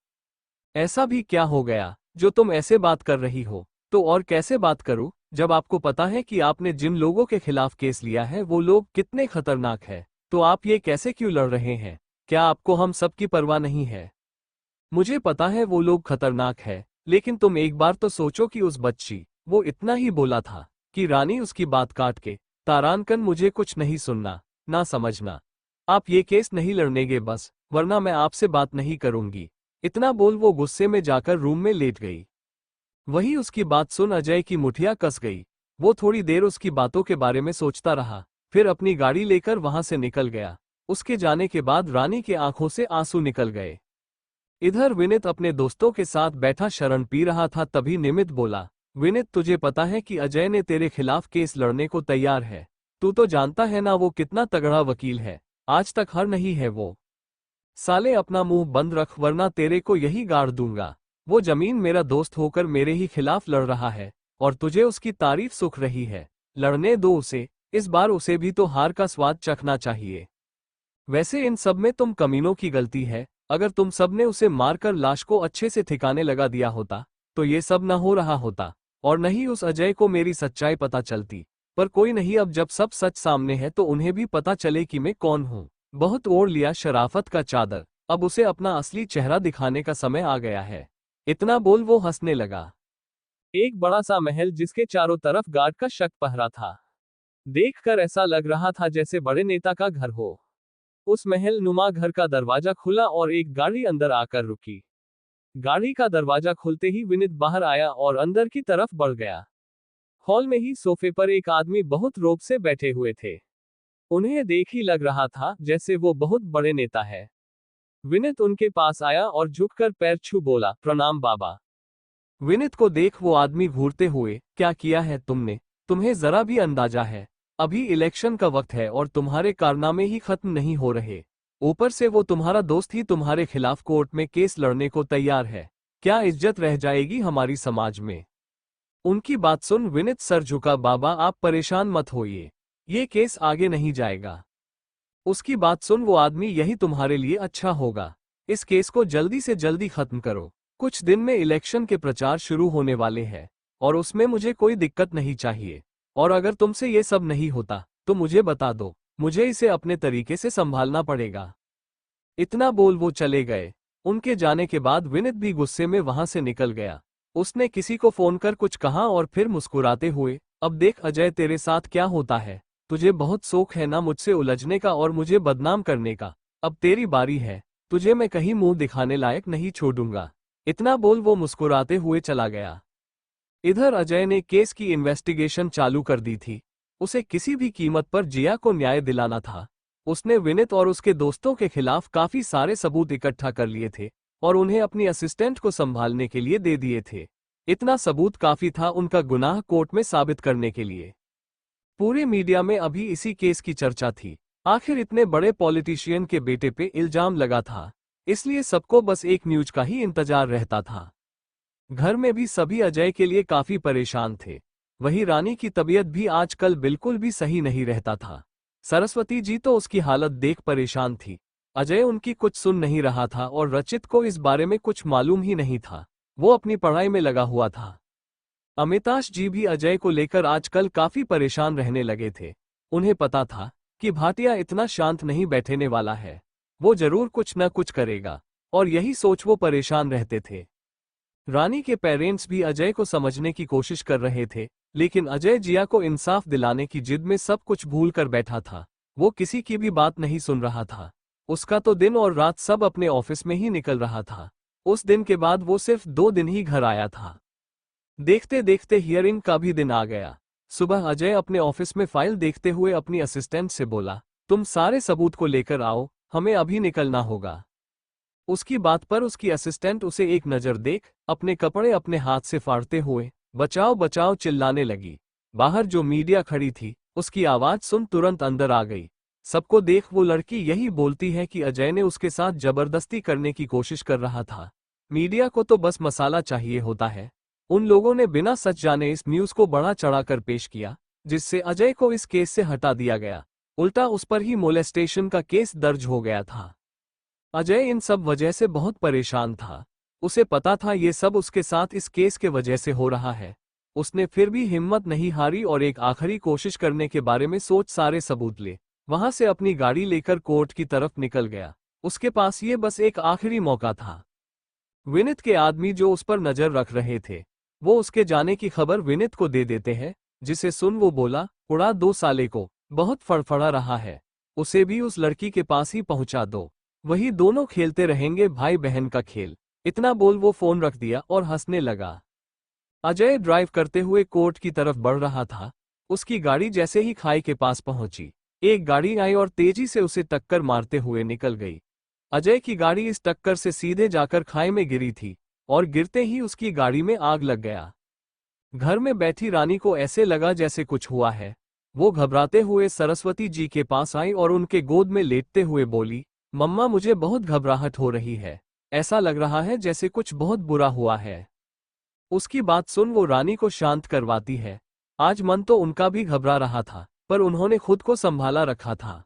ऐसा भी क्या हो गया जो तुम ऐसे बात कर रही हो? तो और कैसे बात करूं, जब आपको पता है कि आपने जिन लोगों के खिलाफ केस लिया है वो लोग कितने खतरनाक है, तो आप ये कैसे क्यों लड़ रहे हैं? क्या आपको हम सबकी परवाह नहीं है? मुझे पता है वो लोग खतरनाक है, लेकिन तुम एक बार तो सोचो कि उस बच्ची, वो इतना ही बोला था कि रानी उसकी बात काट के, तारानकन मुझे कुछ नहीं सुनना, ना समझना। आप ये केस नहीं लड़नेगे बस, वरना मैं आपसे बात नहीं करूंगी। इतना बोल वो गुस्से में जाकर रूम में लेट गई। वही उसकी बात सुन अजय की मुठिया कस गई। वो थोड़ी देर उसकी बातों के बारे में सोचता रहा, फिर अपनी गाड़ी लेकर वहां से निकल गया। उसके जाने के बाद रानी की आंखों से आंसू निकल गए। इधर विनित अपने दोस्तों के साथ बैठा शरण पी रहा था, तभी निमित बोला, विनित तुझे पता है कि अजय ने तेरे खिलाफ केस लड़ने को तैयार है। तू तो जानता है ना वो कितना तगड़ा वकील है, आज तक हार नहीं है वो। साले अपना मुंह बंद रख वरना तेरे को यही गाड़ दूंगा। वो जमीन मेरा दोस्त होकर मेरे ही खिलाफ लड़ रहा है, और तुझे उसकी तारीफ सुख रही है। लड़ने दो उसे, इस बार उसे भी तो हार का स्वाद चखना चाहिए। वैसे इन सब में तुम कमीनों की गलती है। अगर तुम सब ने उसे मारकर लाश को अच्छे से ठिकाने लगा दिया होता, तो ये सब न हो रहा होता, और न ही उस अजय को मेरी सच्चाई पता चलती। पर कोई नहीं, अब जब सब सच सामने है तो उन्हें भी पता चले कि मैं कौन हूँ। बहुत ओढ़ लिया शराफत का चादर, अब उसे अपना असली चेहरा दिखाने का समय आ गया है। इतना बोल वो हंसने लगा। एक बड़ा सा महल जिसके चारों तरफ गार्ड का शक पहरा था। देखकर ऐसा लग रहा था जैसे बड़े नेता का घर हो। उस महल नुमा घर का दरवाजा खुला और एक गाड़ी अंदर आकर रुकी। गाड़ी का दरवाजा खुलते ही विनित बाहर आया और अंदर की तरफ बढ़ गया। हॉल में ही सोफे पर एक आदमी बहुत रोब से बैठे हुए थे। उन्हें देख ही लग रहा था जैसे वो बहुत बड़े नेता है। विनित उनके पास आया और झुककर पैर छू बोला, प्रणाम बाबा। विनित को देख वो आदमी घूरते हुए, क्या किया है तुमने? तुम्हें जरा भी अंदाजा है? अभी इलेक्शन का वक्त है और तुम्हारे कारनामे ही खत्म नहीं हो रहे। ऊपर से वो तुम्हारा दोस्त ही तुम्हारे खिलाफ कोर्ट में केस लड़ने को तैयार है। क्या इज्जत रह जाएगी हमारी समाज में? उनकी बात सुन विनित सर झुका, बाबा आप परेशान मत होइए, ये केस आगे नहीं जाएगा। उसकी बात सुन वो आदमी, यही तुम्हारे लिए अच्छा होगा। इस केस को जल्दी से जल्दी खत्म करो। कुछ दिन में इलेक्शन के प्रचार शुरू होने वाले हैं और उसमें मुझे कोई दिक्कत नहीं चाहिए। और अगर तुमसे ये सब नहीं होता तो मुझे बता दो, मुझे इसे अपने तरीके से संभालना पड़ेगा। इतना बोल वो चले गए। उनके जाने के बाद विनीत भी गुस्से में वहां से निकल गया। उसने किसी को फोन कर कुछ कहा और फिर मुस्कुराते हुए, अब देख अजय, तेरे साथ क्या होता है। तुझे बहुत शौक है ना मुझसे उलझने का और मुझे बदनाम करने का। अब तेरी बारी है, तुझे मैं कहीं मुंह दिखाने लायक नहीं छोड़ूंगा। इतना बोल वो मुस्कुराते हुए चला गया। इधर अजय ने केस की इन्वेस्टिगेशन चालू कर दी थी। उसे किसी भी कीमत पर जिया को न्याय दिलाना था। उसने विनीत और उसके दोस्तों के खिलाफ काफी सारे सबूत इकट्ठा कर लिए थे और उन्हें अपनी असिस्टेंट को संभालने के लिए दे दिए थे। इतना सबूत काफी था उनका गुनाह कोर्ट में साबित करने के लिए। पूरे मीडिया में अभी इसी केस की चर्चा थी। आखिर इतने बड़े पॉलिटिशियन के बेटे पे इल्जाम लगा था, इसलिए सबको बस एक न्यूज का ही इंतजार रहता था। घर में भी सभी अजय के लिए काफी परेशान थे। वहीं रानी की तबीयत भी आजकल बिल्कुल भी सही नहीं रहता था। सरस्वती जी तो उसकी हालत देख परेशान थी। अजय उनकी कुछ सुन नहीं रहा था और रचित को इस बारे में कुछ मालूम ही नहीं था। वो अपनी पढ़ाई में लगा हुआ था। अमिताश जी भी अजय को लेकर आजकल काफी परेशान रहने लगे थे। उन्हें पता था कि भाटिया इतना शांत नहीं बैठने वाला है, वो जरूर कुछ न कुछ करेगा, और यही सोच वो परेशान रहते थे। रानी के पेरेंट्स भी अजय को समझने की कोशिश कर रहे थे, लेकिन अजय जिया को इंसाफ दिलाने की जिद में सब कुछ भूल कर बैठा था। वो किसी की भी बात नहीं सुन रहा था। उसका तो दिन और रात सब अपने ऑफिस में ही निकल रहा था। उस दिन के बाद वो सिर्फ 2 दिन ही घर आया था। देखते देखते हियरिंग का भी दिन आ गया। सुबह अजय अपने ऑफिस में फाइल देखते हुए अपनी असिस्टेंट से बोला, तुम सारे सबूत को लेकर आओ, हमें अभी निकलना होगा। उसकी बात पर उसकी असिस्टेंट उसे एक नज़र देख अपने कपड़े अपने हाथ से फाड़ते हुए बचाओ बचाओ चिल्लाने लगी। बाहर जो मीडिया खड़ी थी उसकी आवाज सुन तुरंत अंदर आ गई। सबको देख वो लड़की यही बोलती है कि अजय ने उसके साथ जबरदस्ती करने की कोशिश कर रहा था। मीडिया को तो बस मसाला चाहिए होता है। उन लोगों ने बिना सच जाने इस न्यूज को बढ़ा चढ़ाकर पेश किया, जिससे अजय को इस केस से हटा दिया गया। उल्टा उस पर ही मोलेस्टेशन का केस दर्ज हो गया था। अजय इन सब वजह से बहुत परेशान था। उसे पता था ये सब उसके साथ इस केस के वजह से हो रहा है। उसने फिर भी हिम्मत नहीं हारी और एक आखिरी कोशिश करने के बारे में सोच सारे सबूत ले वहां से अपनी गाड़ी लेकर कोर्ट की तरफ निकल गया। उसके पास ये बस एक आखिरी मौका था। विनीत के आदमी जो उस पर नजर रख रहे थे, वो उसके जाने की खबर विनीत को दे देते हैं, जिसे सुन वो बोला, उड़ा दो साले को, बहुत फड़फड़ा रहा है, उसे भी उस लड़की के पास ही पहुंचा दो, वही दोनों खेलते रहेंगे भाई बहन का खेल। इतना बोल वो फोन रख दिया और हंसने लगा। अजय ड्राइव करते हुए कोर्ट की तरफ बढ़ रहा था। उसकी गाड़ी जैसे ही खाई के पास पहुंची, एक गाड़ी आई और तेजी से उसे टक्कर मारते हुए निकल गई। अजय की गाड़ी इस टक्कर से सीधे जाकर खाई में गिरी थी और गिरते ही उसकी गाड़ी में आग लग गया। घर में बैठी रानी को ऐसे लगा जैसे कुछ हुआ है। वो घबराते हुए सरस्वती जी के पास आई और उनके गोद में लेटते हुए बोली, मम्मा मुझे बहुत घबराहट हो रही है, ऐसा लग रहा है जैसे कुछ बहुत बुरा हुआ है। उसकी बात सुन वो रानी को शांत करवाती है। आज मन तो उनका भी घबरा रहा था, पर उन्होंने खुद को संभाला रखा था।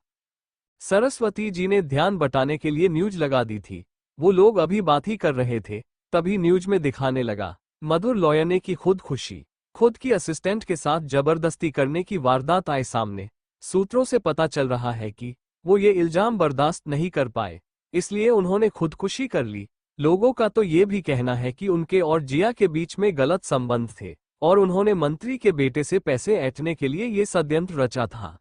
सरस्वती जी ने ध्यान बटाने के लिए न्यूज लगा दी थी। वो लोग अभी बात ही कर रहे थे, तभी न्यूज में दिखाने लगा मधुर लॉयने की खुदकुशी। खुद की असिस्टेंट के साथ जबरदस्ती करने की वारदात आए सामने। सूत्रों से पता चल रहा है कि वो ये इल्जाम बर्दाश्त नहीं कर पाए, इसलिए उन्होंने खुदकुशी कर ली। लोगों का तो ये भी कहना है कि उनके और जिया के बीच में गलत संबंध थे और उन्होंने मंत्री के बेटे से पैसे ऐंठने के लिए ये षड्यंत्र रचा था।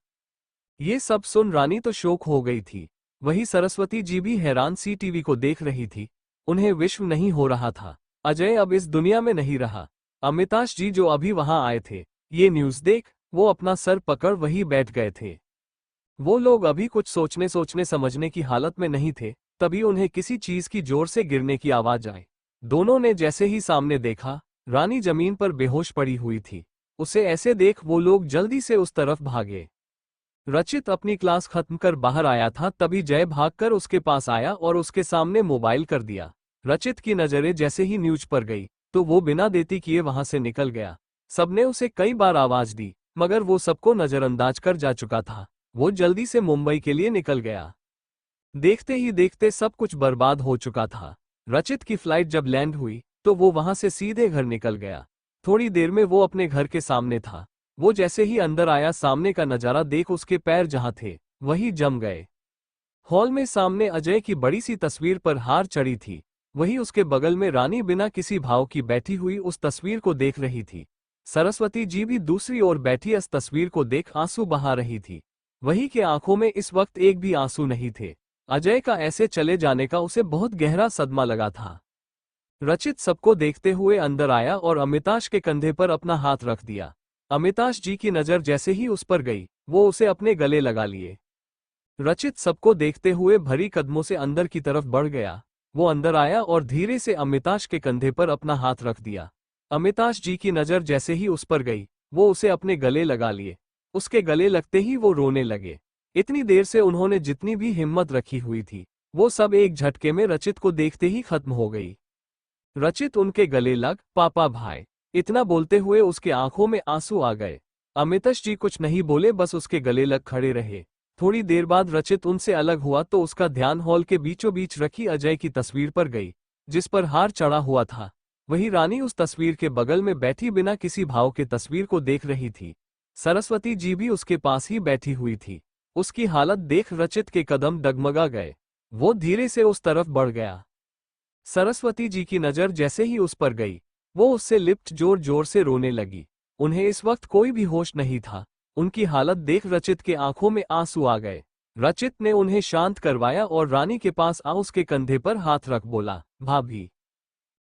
ये सब सुन रानी तो शौक हो गई थी। वही सरस्वती जी भी हैरान सी टीवी को देख रही थी। उन्हें विश्व नहीं हो रहा था, अजय अब इस दुनिया में नहीं रहा। अमिताश जी जो अभी वहां आए थे, ये न्यूज देख वो अपना सर पकड़ वहीं बैठ गए थे। वो लोग अभी कुछ सोचने समझने की हालत में नहीं थे, तभी उन्हें किसी चीज की जोर से गिरने की आवाज आई। दोनों ने जैसे ही सामने देखा, रानी जमीन पर बेहोश पड़ी हुई थी। उसे ऐसे देख वो लोग जल्दी से उस तरफ भागे। रचित अपनी क्लास खत्म कर बाहर आया था, तभी जय भागकर उसके पास आया और उसके सामने मोबाइल कर दिया। रचित की नजरें जैसे ही न्यूज पर गई तो वो बिना देती किए वहां से निकल गया। सबने उसे कई बार आवाज दी, मगर वो सबको नजरअंदाज कर जा चुका था। वो जल्दी से मुंबई के लिए निकल गया। देखते ही देखते सब कुछ बर्बाद हो चुका था। रचित की फ्लाइट जब लैंड हुई तो वो वहां से सीधे घर निकल गया। थोड़ी देर में वो अपने घर के सामने था। वो जैसे ही अंदर आया, सामने का नजारा देख उसके पैर जहां थे वहीं जम गए। हॉल में सामने अजय की बड़ी सी तस्वीर पर हार चढ़ी थी। वहीं उसके बगल में रानी बिना किसी भाव की बैठी हुई उस तस्वीर को देख रही थी। सरस्वती जी भी दूसरी ओर बैठी इस तस्वीर को देख आंसू बहा रही थी। वही के आंखों में इस वक्त एक भी आंसू नहीं थे। अजय का ऐसे चले जाने का उसे बहुत गहरा सदमा लगा था। रचित सबको देखते हुए अंदर आया और अमिताश के कंधे पर अपना हाथ रख दिया। अमिताश जी की नजर जैसे ही उस पर गई वो उसे अपने गले लगा लिए। रचित सबको देखते हुए भरी कदमों से अंदर की तरफ बढ़ गया। वो अंदर आया और धीरे से अमिताश के कंधे पर अपना हाथ रख दिया। अमिताश जी की नजर जैसे ही उस पर गई वो उसे अपने गले लगा लिए। उसके गले लगते ही वो रोने लगे। इतनी देर से उन्होंने जितनी भी हिम्मत रखी हुई थी वो सब एक झटके में रचित को देखते ही खत्म हो गई। रचित उनके गले लग, पापा भाई, इतना बोलते हुए उसके आंखों में आंसू आ गए। अमिताश जी कुछ नहीं बोले, बस उसके गले लग खड़े रहे। थोड़ी देर बाद रचित उनसे अलग हुआ तो उसका ध्यान हॉल के बीचों बीच रखी अजय की तस्वीर पर गई जिस पर हार चढ़ा हुआ था। वही रानी उस तस्वीर के बगल में बैठी बिना किसी भाव के तस्वीर को देख रही थी। सरस्वती जी भी उसके पास ही बैठी हुई थी। उसकी हालत देख रचित के कदम डगमगा गए। वो धीरे से उस तरफ बढ़ गया। सरस्वती जी की नजर जैसे ही उस पर गई वो उससे लिप्ट जोर जोर से रोने लगी। उन्हें इस वक्त कोई भी होश नहीं था। उनकी हालत देख रचित के आंखों में आंसू आ गए। रचित ने उन्हें शांत करवाया और रानी के पास आ उसके कंधे पर हाथ रख बोला, भाभी।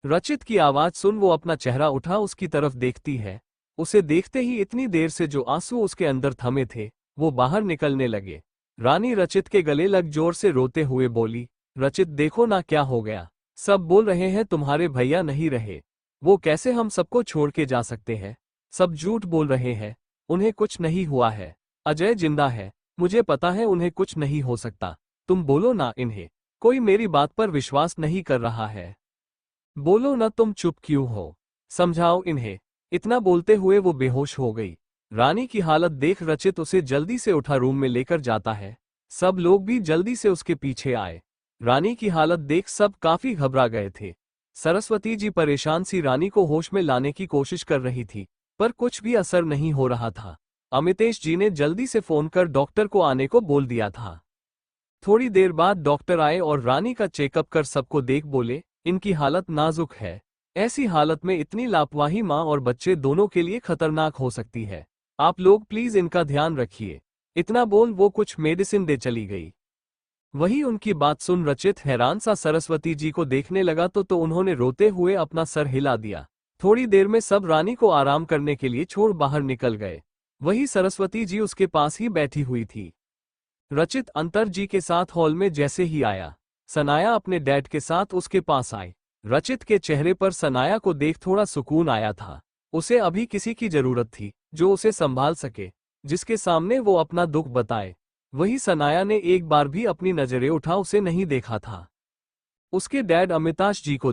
रचित की आवाज सुन वो अपना चेहरा उठा उसकी तरफ देखती है। उसे देखते ही इतनी देर से जो आंसू उसके अंदर थमे थे वो बाहर निकलने लगे। रानी रचित के गले लग जोर से रोते हुए बोली, रचित देखो ना क्या हो गया। सब बोल रहे हैं तुम्हारे भैया नहीं रहे। वो कैसे हम सबको छोड़ के जा सकते हैं। सब झूठ बोल रहे हैं। उन्हें कुछ नहीं हुआ है। अजय जिंदा है। मुझे पता है उन्हें कुछ नहीं हो सकता। तुम बोलो ना इन्हें। कोई मेरी बात पर विश्वास नहीं कर रहा है। बोलो ना, तुम चुप क्यों हो। समझाओ इन्हें। इतना बोलते हुए वो बेहोश हो गई। रानी की हालत देख रचित उसे जल्दी से उठा रूम में लेकर जाता है। सब लोग भी जल्दी से उसके पीछे आए। रानी की हालत देख सब काफी घबरा गए थे। सरस्वती जी परेशान सी रानी को होश में लाने की कोशिश कर रही थी पर कुछ भी असर नहीं हो रहा था। अमितेश जी ने जल्दी से फोन कर डॉक्टर को आने को बोल दिया था। थोड़ी देर बाद डॉक्टर आए और रानी का चेकअप कर सबको देख बोले, इनकी हालत नाजुक है। ऐसी हालत में इतनी लापरवाही माँ और बच्चे दोनों के लिए खतरनाक हो सकती है। आप लोग प्लीज इनका ध्यान रखिए। इतना बोल वो कुछ मेडिसिन दे चली गई। वही उनकी बात सुन रचित हैरान सा सरस्वती जी को देखने लगा तो उन्होंने रोते हुए अपना सर हिला दिया। थोड़ी देर में सब रानी को आराम करने के लिए छोड़ बाहर निकल गए। वही सरस्वती जी उसके पास ही बैठी हुई थी। रचित अंतर जी के साथ हॉल में जैसे ही आया, सनाया अपने डैड के साथ उसके पास आई। रचित के चेहरे पर सनाया को देख थोड़ा सुकून आया था। उसे अभी किसी की जरूरत थी जो उसे संभाल सके, जिसके सामने वो अपना दुख बताए। वही सनाया ने एक बार भी अपनी नजरें उठा उसे नहीं देखा था। उसके डैड अमिताश जी को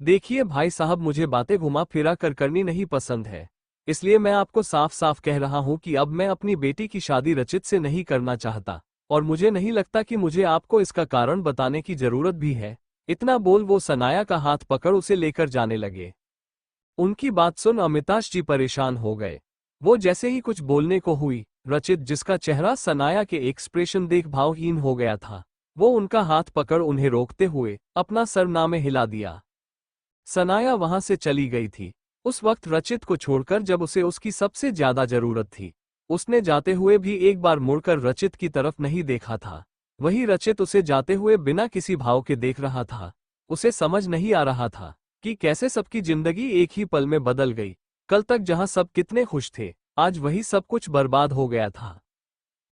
देखिए भाई साहब, मुझे बातें घुमा फिरा कर करनी नहीं पसंद है। इसलिए मैं आपको साफ साफ कह रहा हूं कि अब मैं अपनी बेटी की शादी रचित से नहीं करना चाहता और मुझे नहीं लगता कि मुझे आपको इसका कारण बताने की जरूरत भी है। इतना बोल वो सनाया का हाथ पकड़ उसे लेकर जाने लगे। उनकी बात सुन अमिताश जी परेशान हो गए। वो जैसे ही कुछ बोलने को हुई, रचित जिसका चेहरा सनाया के एक्सप्रेशन देख भावहीन हो गया था, वो उनका हाथ पकड़ उन्हें रोकते हुए अपना सर ना में हिला दिया। सनाया वहां से चली गई थी उस वक्त रचित को छोड़कर जब उसे उसकी सबसे ज्यादा जरूरत थी। उसने जाते हुए भी एक बार मुड़कर रचित की तरफ नहीं देखा था। वही रचित उसे जाते हुए बिना किसी भाव के देख रहा था। उसे समझ नहीं आ रहा था कि कैसे सबकी जिंदगी एक ही पल में बदल गई। कल तक जहां सब कितने खुश थे, आज वही सब कुछ बर्बाद हो गया था।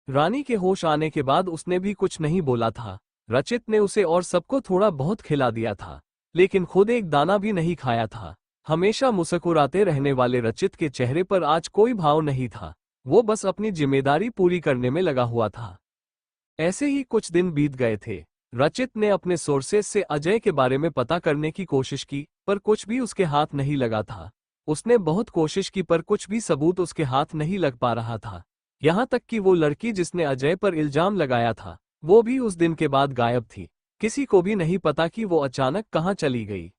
रानी के होश आने के बाद उसने भी कुछ नहीं बोला था। रचित ने उसे और सबको थोड़ा बहुत खिला दिया था, लेकिन खुद एक दाना भी नहीं खाया था। हमेशा मुस्कुराते रहने वाले रचित के चेहरे पर आज कोई भाव नहीं था। वो बस अपनी जिम्मेदारी पूरी करने में लगा हुआ था। ऐसे ही कुछ दिन बीत गए थे। रचित ने अपने सोर्सेस से अजय के बारे में पता करने की कोशिश की पर कुछ भी उसके हाथ नहीं लगा था। उसने बहुत कोशिश की पर कुछ भी सबूत उसके हाथ नहीं लग पा रहा था। यहाँ तक कि वो लड़की जिसने अजय पर इल्जाम लगाया था वो भी उस दिन के बाद गायब थी। किसी को भी नहीं पता कि वो अचानक कहाँ चली गई।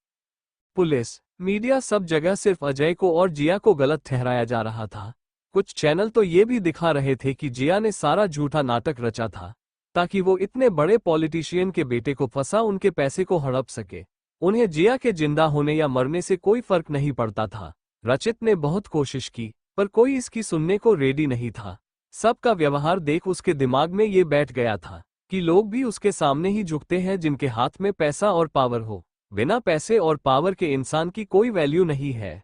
पुलिस, मीडिया, सब जगह सिर्फ अजय को और जिया को गलत ठहराया जा रहा था। कुछ चैनल तो ये भी दिखा रहे थे कि जिया ने सारा झूठा नाटक रचा था ताकि वो इतने बड़े पॉलिटिशियन के बेटे को फंसा उनके पैसे को हड़प सके। उन्हें जिया के जिंदा होने या मरने से कोई फर्क नहीं पड़ता था। रचित ने बहुत कोशिश की पर कोई इसकी सुनने को रेडी नहीं था। सबका व्यवहार देख उसके दिमाग में ये बैठ गया था कि लोग भी उसके सामने ही झुकते हैं जिनके हाथ में पैसा और पावर हो। बिना पैसे और पावर के इंसान की कोई वैल्यू नहीं है।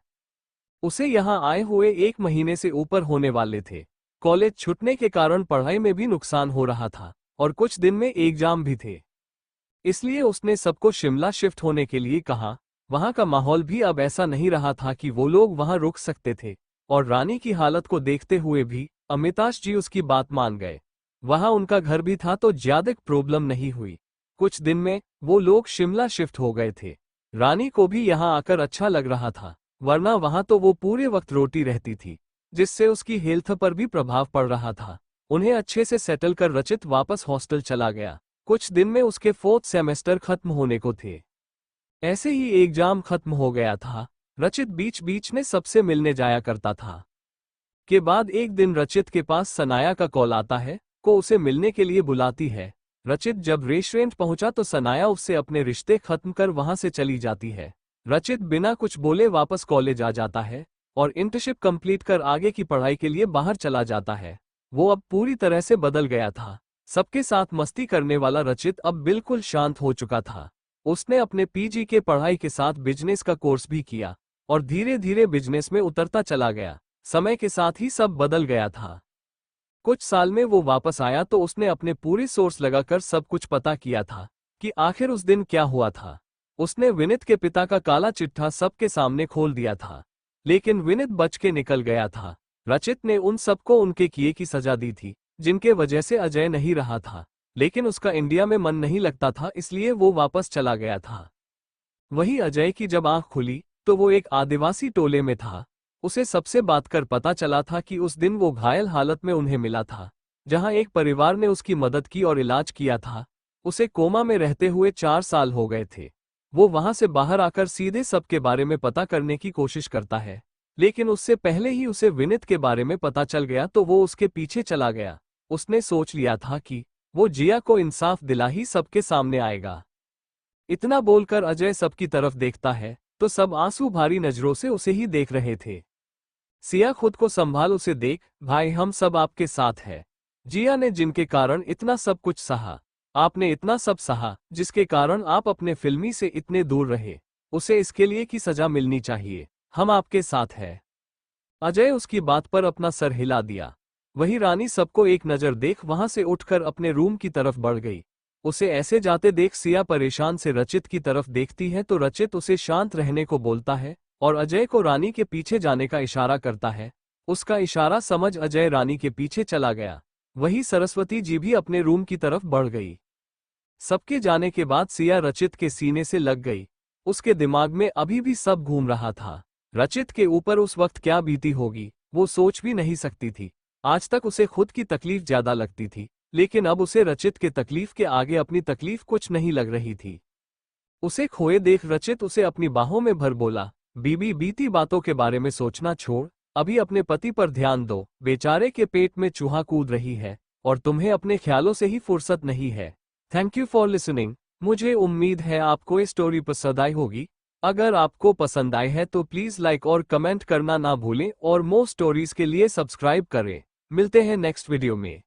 उसे यहाँ आए हुए 1 महीने से ऊपर होने वाले थे। कॉलेज छूटने के कारण पढ़ाई में भी नुकसान हो रहा था और कुछ दिन में एग्जाम भी थे। इसलिए उसने सबको शिमला शिफ्ट होने के लिए कहा। वहां का माहौल भी अब ऐसा नहीं रहा था कि वो लोग वहां रुक सकते थे और रानी की हालत को देखते हुए भी अमिताश जी उसकी बात मान गए। वहां उनका घर भी था तो ज्यादा प्रॉब्लम नहीं हुई। कुछ दिन में वो लोग शिमला शिफ्ट हो गए थे। रानी को भी यहाँ आकर अच्छा लग रहा था, वरना वहां तो वो पूरे वक्त रोटी रहती थी जिससे उसकी हेल्थ पर भी प्रभाव पड़ रहा था। उन्हें अच्छे से सेटल कर रचित वापस हॉस्टल चला गया। कुछ दिन में उसके 4th सेमेस्टर खत्म होने को थे। ऐसे ही एग्जाम खत्म हो गया था। रचित बीच बीच में सबसे मिलने जाया करता था। के बाद एक दिन रचित के पास सनाया का कॉल आता है, को उसे मिलने के लिए बुलाती है। रचित जब रेस्टोरेंट पहुंचा तो सनाया उससे अपने रिश्ते खत्म कर वहां से चली जाती है। रचित बिना कुछ बोले वापस कॉलेज आ जाता है और इंटर्नशिप कंप्लीट कर आगे की पढ़ाई के लिए बाहर चला जाता है। वो अब पूरी तरह से बदल गया था। सबके साथ मस्ती करने वाला रचित अब बिल्कुल शांत हो चुका था। उसने अपने पीजी के पढ़ाई के साथ बिजनेस का कोर्स भी किया और धीरे धीरे बिजनेस में उतरता चला गया। समय के साथ ही सब बदल गया था। कुछ साल में वो वापस आया तो उसने अपने पूरे सोर्स लगाकर सब कुछ पता किया था कि आखिर उस दिन क्या हुआ था। उसने विनीत के पिता का काला चिट्ठा सबके सामने खोल दिया था, लेकिन विनीत बच के निकल गया था। रचित ने उन सबको उनके किए की सजा दी थी, जिनके वजह से अजय नहीं रहा था, लेकिन उसका इंडिया में मन नहीं लगता था, इसलिए वो वापस चला गया था। वही अजय की जब आंख खुली तो वो एक आदिवासी टोले में था। उसे सबसे बात कर पता चला था कि उस दिन वो घायल हालत में उन्हें मिला था, जहां एक परिवार ने उसकी मदद की और इलाज किया था। उसे कोमा में रहते हुए 4 साल हो गए थे। वो वहां से बाहर आकर सीधे सबके बारे में पता करने की कोशिश करता है, लेकिन उससे पहले ही उसे विनीत के बारे में पता चल गया तो वो उसके पीछे चला गया। उसने सोच लिया था कि वो जिया को इंसाफ दिला ही सबके सामने आएगा। इतना बोलकर अजय सबकी तरफ देखता है तो सब आंसू भारी नजरों से उसे ही देख रहे थे। सिया खुद को संभाल, उसे देख, भाई हम सब आपके साथ है। जिया ने जिनके कारण इतना सब कुछ सहा, आपने इतना सब सहा जिसके कारण आप अपने फिल्मी से इतने दूर रहे, उसे इसके लिए की सजा मिलनी चाहिए। हम आपके साथ है। अजय उसकी बात पर अपना सर हिला दिया। वही रानी सबको एक नजर देख वहां से उठकर अपने रूम की तरफ बढ़ गई। उसे ऐसे जाते देख सिया परेशान से रचित की तरफ देखती है तो रचित उसे शांत रहने को बोलता है और अजय को रानी के पीछे जाने का इशारा करता है। उसका इशारा समझ अजय रानी के पीछे चला गया। वही सरस्वती जी भी अपने रूम की तरफ बढ़ गई। सबके जाने के बाद सिया रचित के सीने से लग गई। उसके दिमाग में अभी भी सब घूम रहा था। रचित के ऊपर उस वक्त क्या बीती होगी वो सोच भी नहीं सकती थी। आज तक उसे खुद की तकलीफ ज्यादा लगती थी, लेकिन अब उसे रचित के तकलीफ के आगे अपनी तकलीफ कुछ नहीं लग रही थी। उसे खोए देख रचित उसे अपनी बाहों में भर बोला, बीबी बीती बातों के बारे में सोचना छोड़, अभी अपने पति पर ध्यान दो। बेचारे के पेट में चूहा कूद रही है और तुम्हें अपने ख्यालों से ही फुर्सत नहीं है। Thank you for listening. मुझे उम्मीद है आपको ये स्टोरी पसंद आई होगी। अगर आपको पसंद आई है तो प्लीज लाइक और कमेंट करना ना भूलें और मोर स्टोरीज के लिए सब्सक्राइब करें। मिलते हैं नेक्स्ट वीडियो में।